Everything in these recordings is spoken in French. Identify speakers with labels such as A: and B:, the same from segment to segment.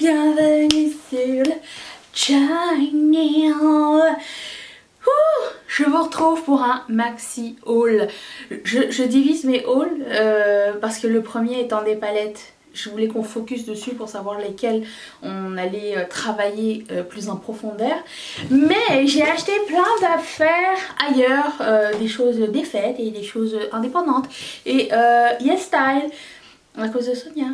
A: Bienvenue sur le channel. Je vous retrouve pour un maxi haul. Je divise mes hauls parce que le premier étant des palettes. Je voulais qu'on focus dessus pour savoir lesquelles on allait travailler plus en profondeur. Mais j'ai acheté plein d'affaires ailleurs, des choses défaites et des choses indépendantes. Et YesStyle, à cause de Sonia.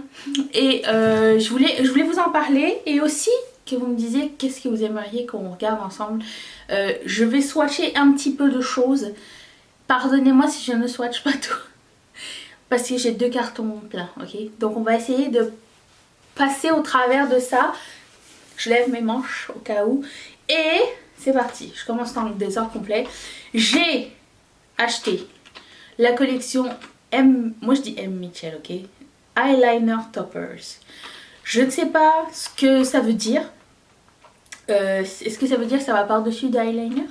A: Et je voulais vous en parler et aussi que vous me disiez qu'est-ce que vous aimeriez qu'on regarde ensemble. Je vais swatcher un petit peu de choses. Pardonnez-moi si je ne swatch pas tout. Parce que j'ai 2 cartons pleins, ok? Donc on va essayer de passer au travers de ça. Je lève mes manches au cas où. Et c'est parti, je commence dans le désordre complet. J'ai acheté la collection M, moi je dis M. Mitchell, ok? Eyeliner Toppers. Je ne sais pas ce que ça veut dire. Est-ce que ça veut dire que ça va par-dessus d'eyeliner?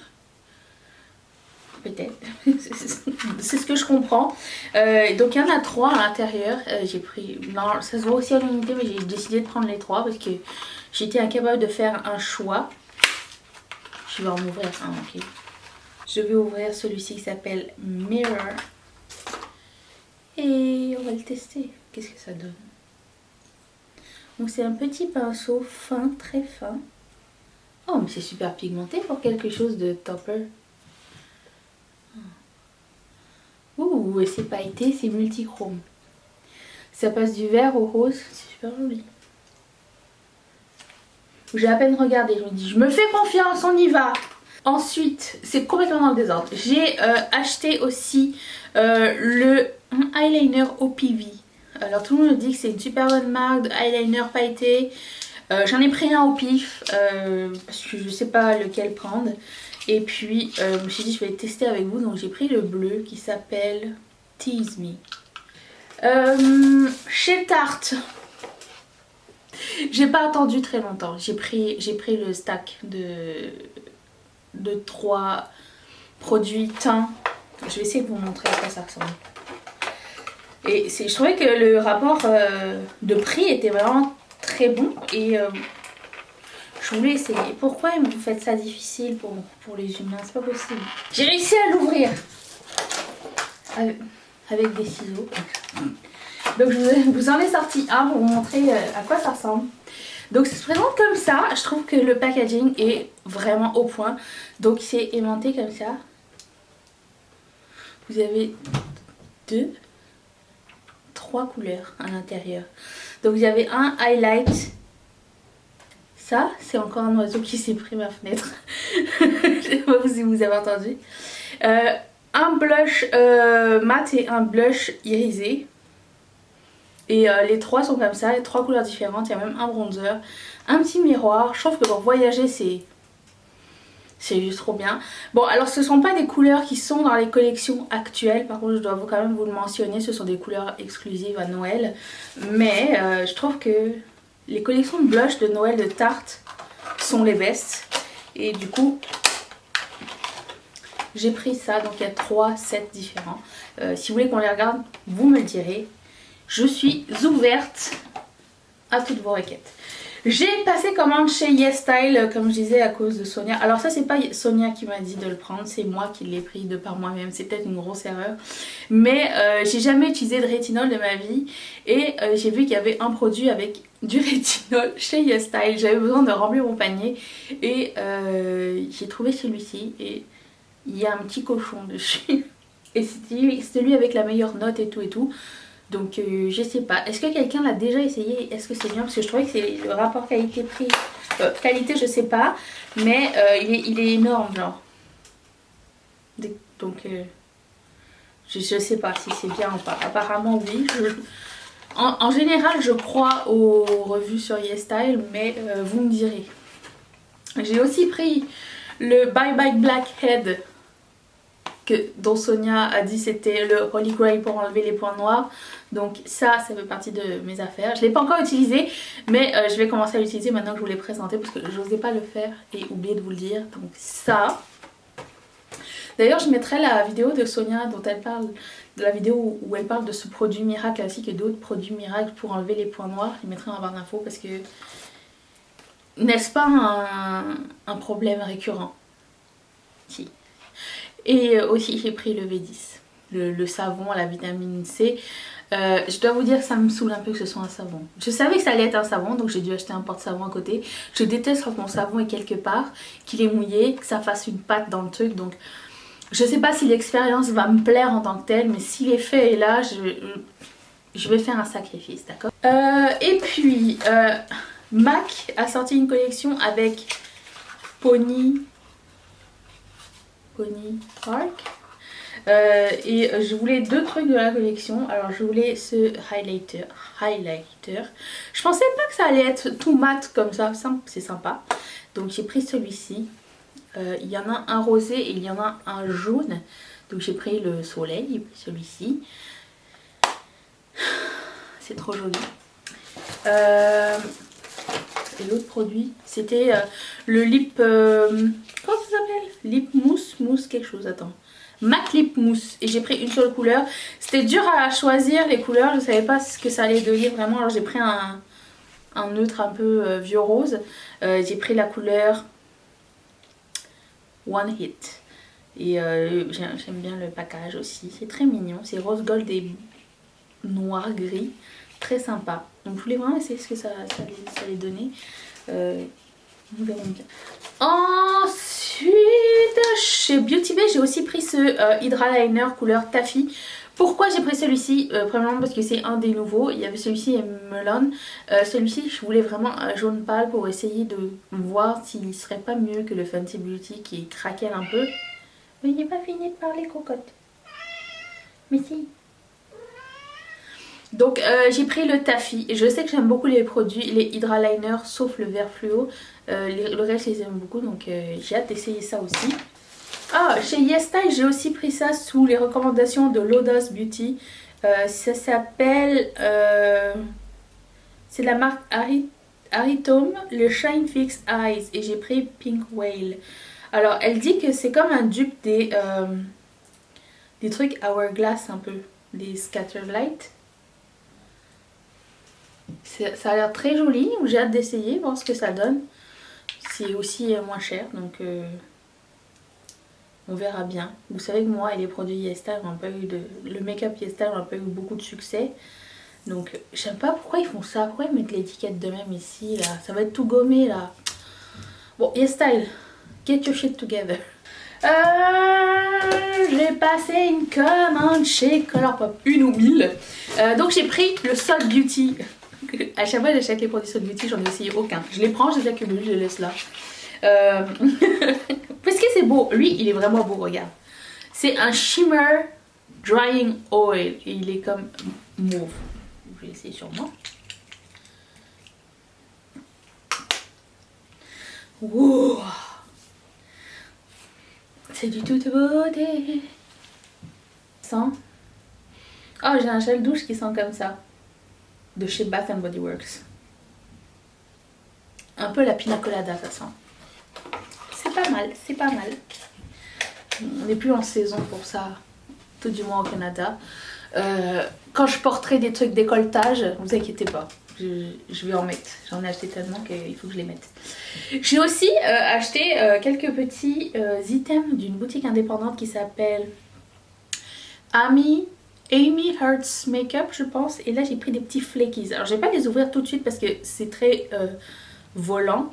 A: Peut-être. C'est ce que je comprends. Donc il y en a 3 à l'intérieur. J'ai pris... Non, ça se voit aussi à l'unité, mais j'ai décidé de prendre les 3 parce que j'étais incapable de faire un choix. Je vais en ouvrir un, ok. Je vais ouvrir celui-ci qui s'appelle Mirror. Et on va le tester. Qu'est-ce que ça donne? Donc c'est un petit pinceau fin, très fin. Oh, mais c'est super pigmenté pour quelque chose de topper. Ouh, et c'est pailleté, c'est multichrome. Ça passe du vert au rose, c'est super joli. J'ai à peine regardé, je me dis, je me fais confiance, on y va. Ensuite, c'est complètement dans le désordre. J'ai acheté aussi le eyeliner OPV. Alors tout le monde me dit que c'est une super bonne marque de eyeliner pailleté. J'en ai pris un au pif parce que je sais pas lequel prendre. Et puis je me suis dit je vais le tester avec vous. Donc j'ai pris le bleu qui s'appelle Tease Me. Chez Tarte, j'ai pas attendu très longtemps. J'ai pris le stack de 3 produits teints. Je vais essayer de vous montrer à quoi ça ressemble. Et je trouvais que le rapport de prix était vraiment très bon et je voulais essayer. Pourquoi vous faites ça difficile pour les humains? C'est pas possible. J'ai réussi à l'ouvrir avec des ciseaux. Donc je vous en ai sorti un pour vous montrer à quoi ça ressemble. Donc ça se présente comme ça. Je trouve que le packaging est vraiment au point. Donc c'est aimanté comme ça. Vous avez 3 couleurs à l'intérieur. Donc vous avez un highlight. Ça, c'est encore un oiseau qui s'est pris ma fenêtre. Je sais pas si vous avez entendu. Un blush mat et un blush irisé. Et les 3 sont comme ça, les 3 couleurs différentes. Il y a même un bronzer, un petit miroir. Je trouve que pour voyager, c'est juste trop bien. Bon, alors ce ne sont pas des couleurs qui sont dans les collections actuelles. Par contre, je dois quand même vous le mentionner. Ce sont des couleurs exclusives à Noël. Mais je trouve que les collections de blush de Noël de Tarte sont les best. Et du coup, j'ai pris ça. Donc il y a 3 sets différents. Si vous voulez qu'on les regarde, vous me le direz. Je suis ouverte à toutes vos requêtes. J'ai passé commande chez YesStyle, comme je disais, à cause de Sonia. Alors ça, c'est pas Sonia qui m'a dit de le prendre, c'est moi qui l'ai pris de par moi-même. C'est peut-être une grosse erreur. Mais j'ai jamais utilisé de rétinol de ma vie. Et j'ai vu qu'il y avait un produit avec du rétinol chez YesStyle. J'avais besoin de remplir mon panier. Et j'ai trouvé celui-ci. Et il y a un petit cochon dessus. Et c'était lui avec la meilleure note et tout et tout. Donc je sais pas, est-ce que quelqu'un l'a déjà essayé? Est-ce que c'est bien? Parce que je trouvais que c'est le rapport qualité-prix. Qualité je sais pas, mais il est énorme genre. Donc je sais pas si c'est bien ou pas. Apparemment oui. En général je crois aux revues sur YesStyle, mais vous me direz. J'ai aussi pris le Bye Bye Blackhead. Dont Sonia a dit c'était le Holy Grail pour enlever les points noirs. Donc ça fait partie de mes affaires. Je ne l'ai pas encore utilisé, mais je vais commencer à l'utiliser maintenant que je vous l'ai présenté parce que je n'osais pas le faire et oublier de vous le dire. Donc ça. D'ailleurs je mettrai la vidéo de Sonia dont elle parle, de la vidéo où elle parle de ce produit miracle ainsi que d'autres produits miracles pour enlever les points noirs. Je mettrai en barre d'infos parce que N'est-ce pas un problème récurrent? Si. Et aussi j'ai pris le V10, le savon à la vitamine C. Je dois vous dire que ça me saoule un peu que ce soit un savon. Je savais que ça allait être un savon, donc j'ai dû acheter un porte-savon à côté. Je déteste quand mon savon est quelque part, qu'il est mouillé, que ça fasse une pâte dans le truc. Donc je sais pas si l'expérience va me plaire en tant que telle, mais si l'effet est là, je vais faire un sacrifice, d'accord? Et puis MAC a sorti une collection avec Pony Park. Et je voulais deux trucs de la collection. Alors je voulais ce highlighter. Je pensais pas que ça allait être tout mat comme ça, c'est sympa. Donc j'ai pris celui-ci. Il y en a un rosé et il y en a un jaune. Donc j'ai pris le soleil, celui-ci. C'est trop joli. Et l'autre produit, c'était le lip... comment ça s'appelle? Lip mousse quelque chose, attends. MAC Lip Mousse. Et j'ai pris une seule couleur. C'était dur à choisir les couleurs, je savais pas ce que ça allait donner vraiment. Alors j'ai pris un neutre un peu vieux rose. J'ai pris la couleur One Hit. Et j'aime bien le package aussi. C'est très mignon. C'est rose gold et noir gris. Très sympa. Donc je voulais vraiment essayer ce que ça allait donner. Nous verrons bien. Ensuite, chez Beauty Bay, j'ai aussi pris ce Hydra Liner couleur Taffy. Pourquoi j'ai pris celui-ci? Premièrement parce que c'est un des nouveaux. Il y avait celui-ci et Melon. Celui-ci, je voulais vraiment un jaune pâle pour essayer de voir s'il serait pas mieux que le Fenty Beauty qui craquelle un peu. Mais il n'est pas fini de parler, cocotte. Mais si. Donc j'ai pris le Taffy. Je sais que j'aime beaucoup les produits, les Hydra Liner, sauf le vert fluo. Le reste, je les aime beaucoup, donc j'ai hâte d'essayer ça aussi. Ah, chez YesStyle, j'ai aussi pris ça sous les recommandations de Lodos Beauty. Ça s'appelle... c'est la marque Aritome, le Shine Fix Eyes. Et j'ai pris Pink Whale. Alors, elle dit que c'est comme un dupe des trucs Hourglass un peu. Des Scatterlight. Ça a l'air très joli, j'ai hâte d'essayer, voir ce que ça donne. C'est aussi moins cher, donc on verra bien. Vous savez que moi et les produits YesStyle ont pas eu le make-up YesStyle n'a pas eu beaucoup de succès. Donc j'aime pas pourquoi ils font ça, pourquoi ils mettent l'étiquette de même ici, là. Ça va être tout gommé là. Bon, YesStyle, get your shit together. J'ai passé une commande chez Colourpop, 1 ou 1000. Donc j'ai pris le Salt Beauty. À chaque fois j'achète les produits Salt Beauty, j'en ai essayé aucun. Je les prends, je les accumule, je les laisse là. Parce que c'est beau, lui il est vraiment beau, regarde. C'est un Shimmer Drying Oil et il est comme mauve. Je vais essayer sur moi. Wow. C'est du toute beauté. Sent. Oh, j'ai un gel douche qui sent comme ça. De chez Bath and Body Works. Un peu la pina colada, ça sent. C'est pas mal, c'est pas mal. On n'est plus en saison pour ça, tout du moins au Canada. Quand je porterai des trucs décolletage, vous inquiétez pas, je vais en mettre. J'en ai acheté tellement qu'il faut que je les mette. J'ai aussi acheté quelques petits items d'une boutique indépendante qui s'appelle Amy Hertz Makeup, je pense. Et là j'ai pris des petits flakies. Alors je vais pas les ouvrir tout de suite parce que c'est très volant.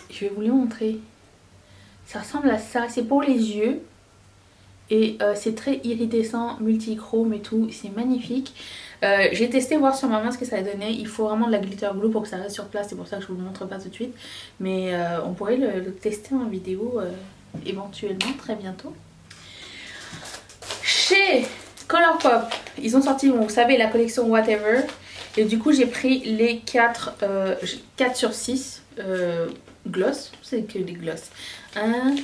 A: Je vais vous les montrer. Ça ressemble à ça. C'est pour les yeux. Et c'est très iridescent, multichrome et tout. C'est magnifique. J'ai testé voir sur ma main ce que ça donnait. Il faut vraiment de la glitter glue pour que ça reste sur place. C'est pour ça que je vous le montre pas tout de suite. Mais on pourrait le tester en vidéo éventuellement très bientôt. Chez Colourpop, ils ont sorti, vous savez, la collection Whatever. Et du coup j'ai pris les 4 sur 6 gloss. C'est que des gloss. 1,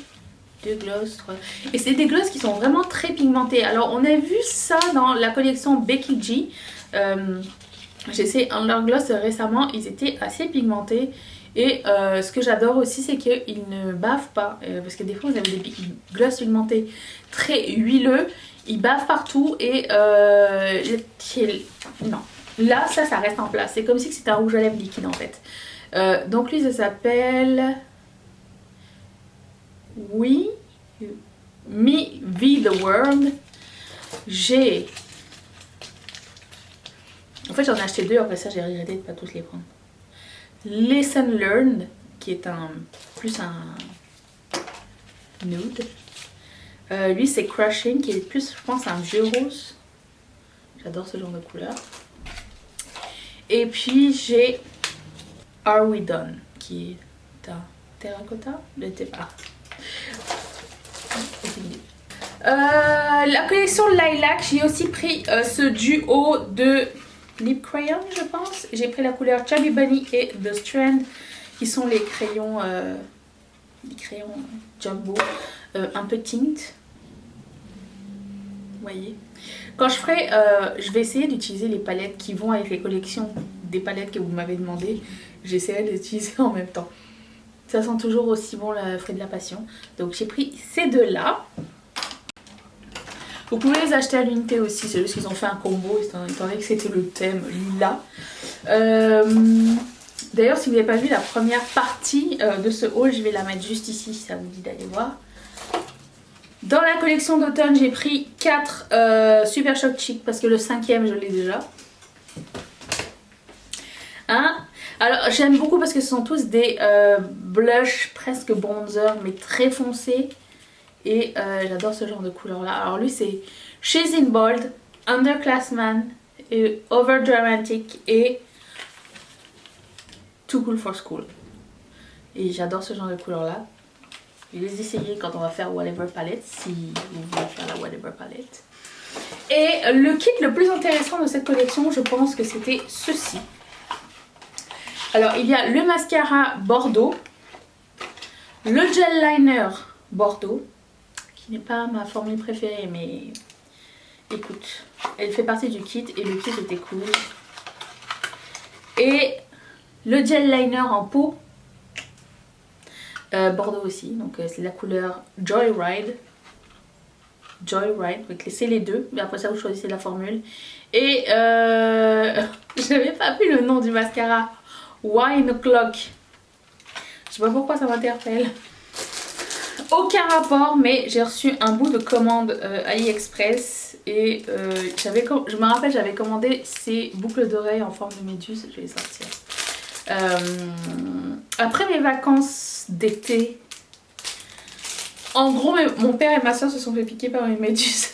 A: 2 gloss, 3. Et c'est des gloss qui sont vraiment très pigmentés. Alors on a vu ça dans la collection Becky G. J'ai essayé un de leurs gloss récemment. Ils étaient assez pigmentés. Et ce que j'adore aussi, c'est qu'ils ne bavent pas. Parce que des fois vous avez des gloss pigmentés très huileux. Ils bavent partout et non. Là, ça reste en place. C'est comme si c'était un rouge à lèvres liquide en fait. Donc lui ça s'appelle We Me Be The World. En fait j'en ai acheté 2, après ça j'ai regretté de pas tous les prendre. Lesson Learned, qui est plus un nude. Lui c'est Crushing, qui est plus je pense un vieux rose. J'adore ce genre de couleur. Et puis j'ai Are We Done, qui est un terracotta. La collection Lilac, j'ai aussi pris ce duo de Lip Crayon, je pense. J'ai pris la couleur Chubby Bunny et The Strand, qui sont les crayons jumbo, un peu tint. Vous voyez. Quand je ferai, je vais essayer d'utiliser les palettes qui vont avec les collections des palettes que vous m'avez demandé. J'essaierai d'utiliser en même temps. Ça sent toujours aussi bon le fruit de la passion. Donc j'ai pris ces deux-là. Vous pouvez les acheter à l'unité aussi, c'est juste qu'ils ont fait un combo étant donné que c'était le thème lila. D'ailleurs, si vous n'avez pas vu la première partie de ce haul, je vais la mettre juste ici si ça vous dit d'aller voir. Dans la collection d'automne, j'ai pris 4 Super Shock Chic parce que le 5e, je l'ai déjà. Hein? Alors, j'aime beaucoup parce que ce sont tous des blushs presque bronzer, mais très foncés. Et j'adore ce genre de couleur là. Alors lui c'est She's in Bold, Underclassman, et Over Dramatic et Too Cool for School. Et j'adore ce genre de couleur là. Je vais les essayer quand on va faire Whatever Palette, si vous voulez faire la Whatever Palette. Et le kit le plus intéressant de cette collection, je pense que c'était ceci. Alors il y a le mascara Bordeaux, le gel liner Bordeaux, qui n'est pas ma formule préférée, mais écoute, elle fait partie du kit et le kit était cool. Et le gel liner en peau Bordeaux aussi, donc c'est la couleur Joyride. Joyride, donc c'est les deux, mais après ça vous choisissez la formule. Et je n'avais pas vu le nom du mascara, Wine O'Clock. Je sais pas pourquoi ça m'interpelle. Aucun rapport, mais j'ai reçu un bout de commande AliExpress et je me rappelle j'avais commandé ces boucles d'oreilles en forme de méduse. Je vais les sortir. Après mes vacances d'été, en gros mon père et ma soeur se sont fait piquer par une méduse.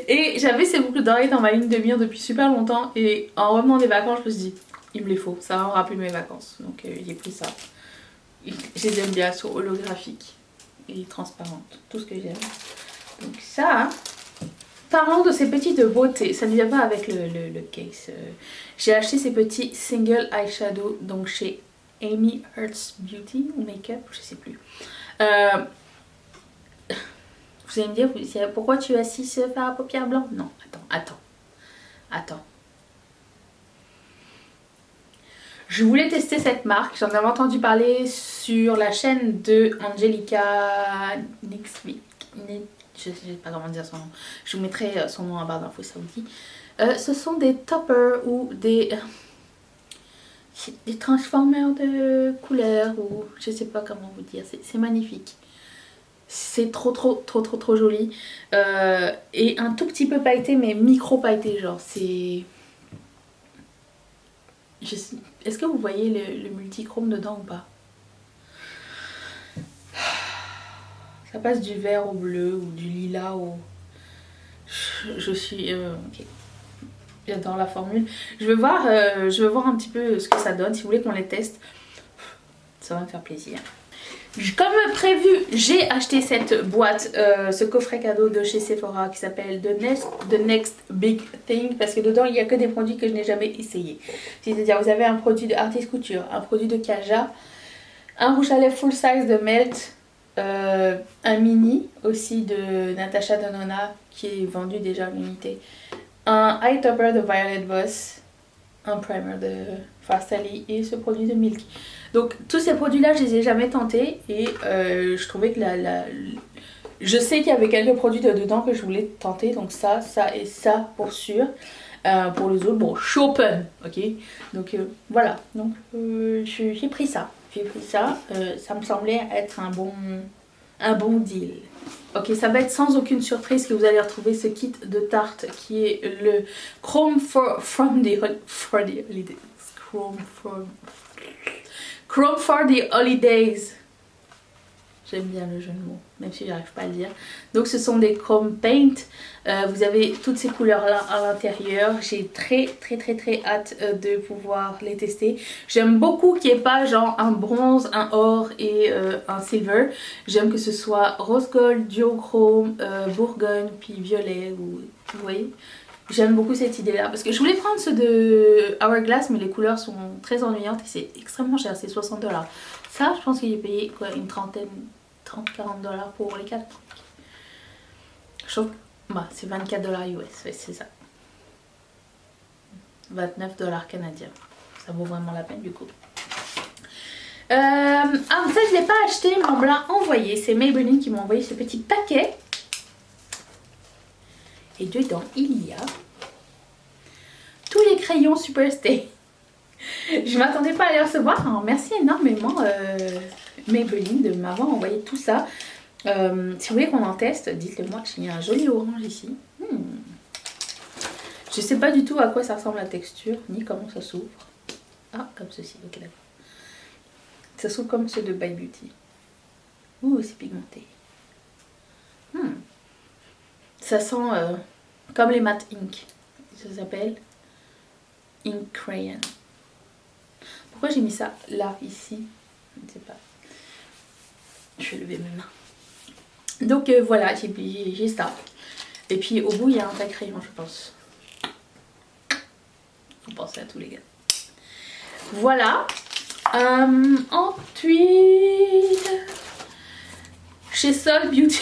A: Et j'avais ces boucles d'oreilles dans ma ligne de mire depuis super longtemps et en revenant des vacances je me suis dit il me les faut, ça va me rappeler mes vacances. Donc j'ai pris ça. Je les aime bien, elles sont holographiques et transparentes, tout ce que j'aime. Donc ça, parlons de ces petits de beauté, ça ne vient pas avec le case. J'ai acheté ces petits single eyeshadow donc chez Amy Hertz Beauty ou Makeup, je sais plus. Vous allez me dire pourquoi tu as 6 fards à paupières blancs? Non, attends. Je voulais tester cette marque, j'en avais entendu parler sur la chaîne de Angelica Nixvik. Je ne sais pas comment dire son nom. Je vous mettrai son nom en barre d'infos, ça vous dit. Ce sont des toppers ou des transformers de couleurs ou je sais pas comment vous dire. C'est magnifique. C'est trop joli. Et un tout petit peu pailleté, mais micro pailleté, genre c'est... Est-ce que vous voyez le multichrome dedans ou pas? Ça passe du vert au bleu ou du lilas au... Je suis... ok. J'adore la formule. Je veux voir un petit peu ce que ça donne. Si vous voulez qu'on les teste, ça va me faire plaisir. Comme prévu, j'ai acheté cette boîte, ce coffret cadeau de chez Sephora qui s'appelle The Next Big Thing, parce que dedans il n'y a que des produits que je n'ai jamais essayé. C'est-à-dire vous avez un produit de Artist Couture, un produit de Kaja, un rouge à lèvres full size de Melt, un mini aussi de Natasha Denona qui est vendu déjà en unité, un eye topper de Violet Voss, un primer de Farsali et ce produit de Milk. Donc tous ces produits là je les ai jamais tentés et je trouvais que je sais qu'il y avait quelques produits dedans que je voulais tenter, donc ça et ça pour sûr. Pour les autres, bon, je suis open, ok. Donc voilà, donc j'ai pris ça. J'ai pris ça, ça me semblait être un bon deal. Ok, ça va être sans aucune surprise que vous allez retrouver ce kit de tarte qui est le Chrome for the Holidays. Chrome for the Holidays. J'aime bien le jeu de mots, même si j'arrive pas à le dire. Donc ce sont des Chrome Paint. Vous avez toutes ces couleurs là à l'intérieur. J'ai très hâte de pouvoir les tester. J'aime beaucoup qu'il n'y ait pas genre un bronze, un or et un silver. J'aime que ce soit rose gold, duochrome, bourgogne, puis violet. Vous voyez, j'aime beaucoup cette idée là. Parce que je voulais prendre ceux de Hourglass, mais les couleurs sont très ennuyantes et c'est extrêmement cher. C'est 60 $. Ça, je pense qu'il est payé quoi, une trentaine, 30-40 $ pour les 4. Je trouve que bah, c'est 24 $ US, ouais, c'est ça. 29 $ canadiens. Ça vaut vraiment la peine du coup. Ah, ça je ne l'ai pas acheté, mais on me l'a envoyé. C'est Maybelline qui m'a envoyé ce petit paquet. Et dedans, il y a tous les crayons Superstay. Je m'attendais pas à les recevoir. Alors, merci énormément Maybelline de m'avoir envoyé tout ça. Si vous voulez qu'on en teste, dites-le moi. Il y a un joli orange ici. Je sais pas du tout à quoi ça ressemble la texture, ni comment ça s'ouvre. Ah, comme ceci, ok d'accord. Ça s'ouvre comme ceux de By Beauty. Ouh, c'est pigmenté. Ça sent comme les matte ink. Ça s'appelle Ink Crayon. Pourquoi j'ai mis ça là, ici? Je ne sais pas. Je vais lever mes mains. Donc voilà, j'ai ça. Et puis au bout, il y a un vrai crayon, je pense. Faut penser à tous les gars. Voilà. Ensuite, chez Sol Beauty.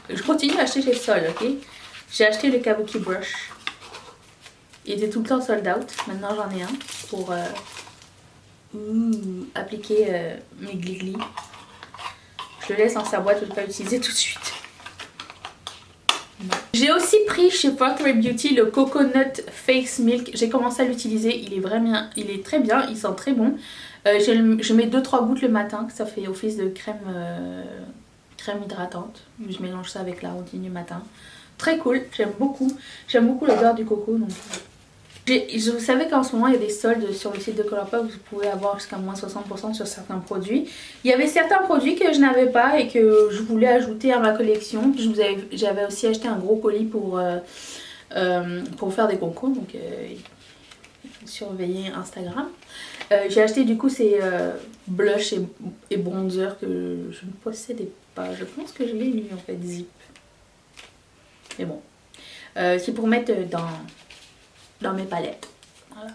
A: Je continue à acheter chez Sol, ok? J'ai acheté le Kabuki Brush. Il était tout le temps sold out. Maintenant, j'en ai un pour appliquer mes glis-glis. Je le laisse dans sa boîte, je ne vais pas l'utiliser tout de suite. J'ai aussi pris chez Factory Beauty le Coconut Face Milk. J'ai commencé à l'utiliser, il est très bien, il sent très bon. Je mets 2-3 gouttes le matin, ça fait office de crème hydratante. Je mélange ça avec la routine du matin. Très cool, j'aime beaucoup l'odeur du coco. Donc vous savez qu'en ce moment il y a des soldes sur le site de Colourpop, vous pouvez avoir jusqu'à moins 60% sur certains produits. Il y avait certains produits que je n'avais pas et que je voulais ajouter à ma collection. J'avais aussi acheté un gros colis pour faire des concours, donc surveillez Instagram. J'ai acheté du coup ces blush et bronzer que je ne possédais pas. Je pense que je l'ai lu en fait, Zip. Mais bon, c'est pour mettre dans mes palettes. Voilà.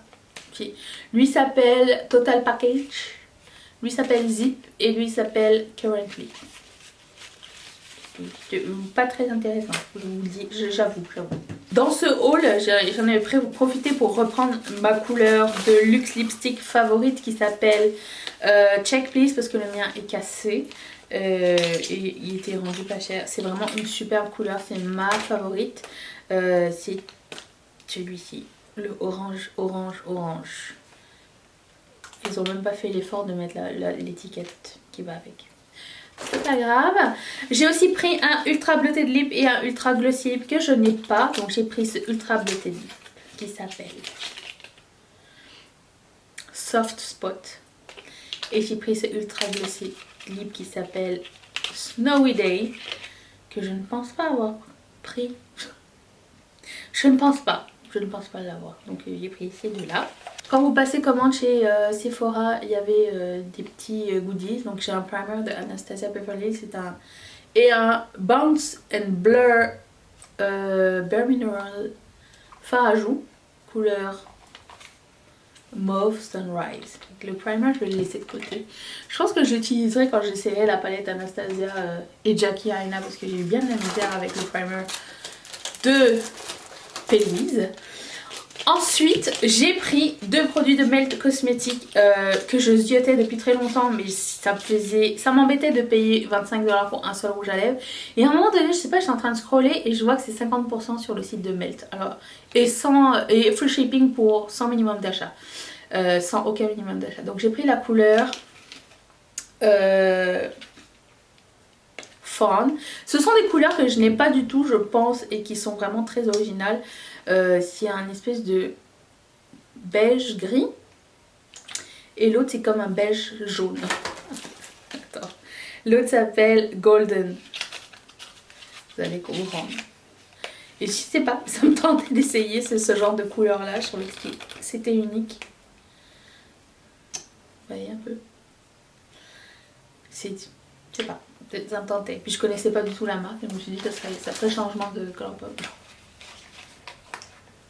A: Puis, lui s'appelle Total Package, lui s'appelle Zip et lui s'appelle Currently. Pas très intéressant, je vous le dis, j'avoue. Dans ce haul, j'en ai profité pour reprendre ma couleur de luxe lipstick favorite qui s'appelle Check Please, parce que le mien est cassé. Et il était rendu pas cher. C'est vraiment une superbe couleur, c'est ma favorite. C'est celui-ci, le orange. Ils ont même pas fait l'effort de mettre l'étiquette qui va avec. C'est pas grave. J'ai aussi pris un ultra bleuté de lip et un ultra glossy lip que je n'ai pas. Donc j'ai pris ce ultra bleuté de lip qui s'appelle Soft Spot. Et j'ai pris ce ultra glossy lip qui s'appelle Snowy Day, que je ne pense pas avoir pris. Je ne pense pas l'avoir. Donc j'ai pris ces deux-là. Quand vous passez commande chez Sephora, il y avait des petits goodies. Donc j'ai un primer de Anastasia Beverly. C'est un Bounce and Blur Bare Mineral fard à joues couleur Mauve Sunrise. Donc, le primer, je vais le laisser de côté. Je pense que je l'utiliserai quand j'essaierai la palette Anastasia et Jackie Aina, parce que j'ai eu bien de la misère avec le primer de P. Louise. Ensuite, j'ai pris 2 produits de Melt Cosmetics que je ziotais depuis très longtemps, mais ça m'embêtait de payer 25$ pour un seul rouge à lèvres. Et à un moment donné, je sais pas, j'étais en train de scroller et je vois que c'est 50% sur le site de Melt. Alors, et free shipping pour sans minimum d'achat, sans aucun minimum d'achat. Donc j'ai pris la couleur Fawn. Ce sont des couleurs que je n'ai pas du tout, je pense, et qui sont vraiment très originales. C'est un espèce de beige gris et l'autre c'est comme un beige jaune. Attends. L'autre s'appelle Golden. Vous allez comprendre. Et je sais pas, ça me tentait d'essayer ce genre de couleur là. Je trouvais que c'était unique. Vous voyez un peu. Je sais pas, peut-être ça me tentait. Puis je connaissais pas du tout la marque et je me suis dit que ça ferait changement de Colourpop.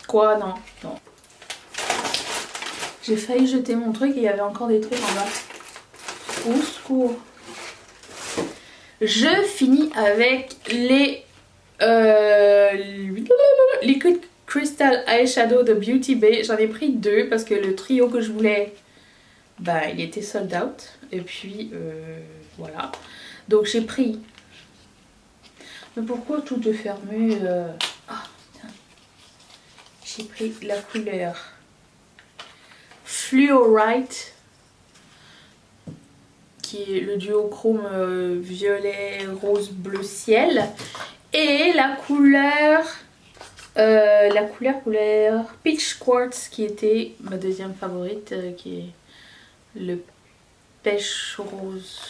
A: Quoi? Non, non. J'ai failli jeter mon truc et il y avait encore des trucs en bas. Au secours. Je finis avec les Liquid Crystal Eyeshadow de Beauty Bay. J'en ai pris 2 parce que le trio que je voulais, bah il était sold out. Et puis voilà. Donc j'ai pris... Mais pourquoi tout est fermé J'ai pris la couleur Fluorite, qui est le duochrome violet, rose, bleu ciel. Et la couleur Peach Quartz, qui était ma deuxième favorite, qui est le pêche rose,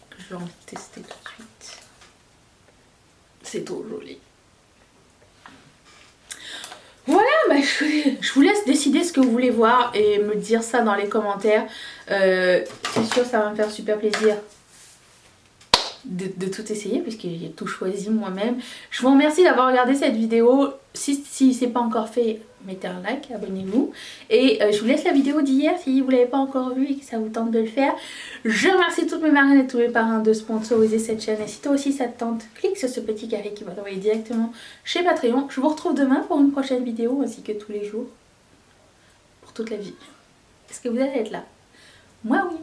A: que je vais en tester tout de suite. C'est trop joli. Voilà, bah, je vous laisse décider ce que vous voulez voir et me dire ça dans les commentaires. C'est sûr, ça va me faire super plaisir de tout essayer puisque j'ai tout choisi moi-même. Je vous remercie d'avoir regardé cette vidéo. Si c'est pas encore fait, mettez un like, abonnez-vous. Et je vous laisse la vidéo d'hier si vous l'avez pas encore vue et que ça vous tente de le faire. Je remercie toutes mes marraines et tous mes parrains de sponsoriser cette chaîne. Et si toi aussi ça te tente, clique sur ce petit carré qui va t'envoyer directement chez Patreon. Je vous retrouve demain pour une prochaine vidéo ainsi que tous les jours pour toute la vie. Est-ce que vous allez être là? Moi oui.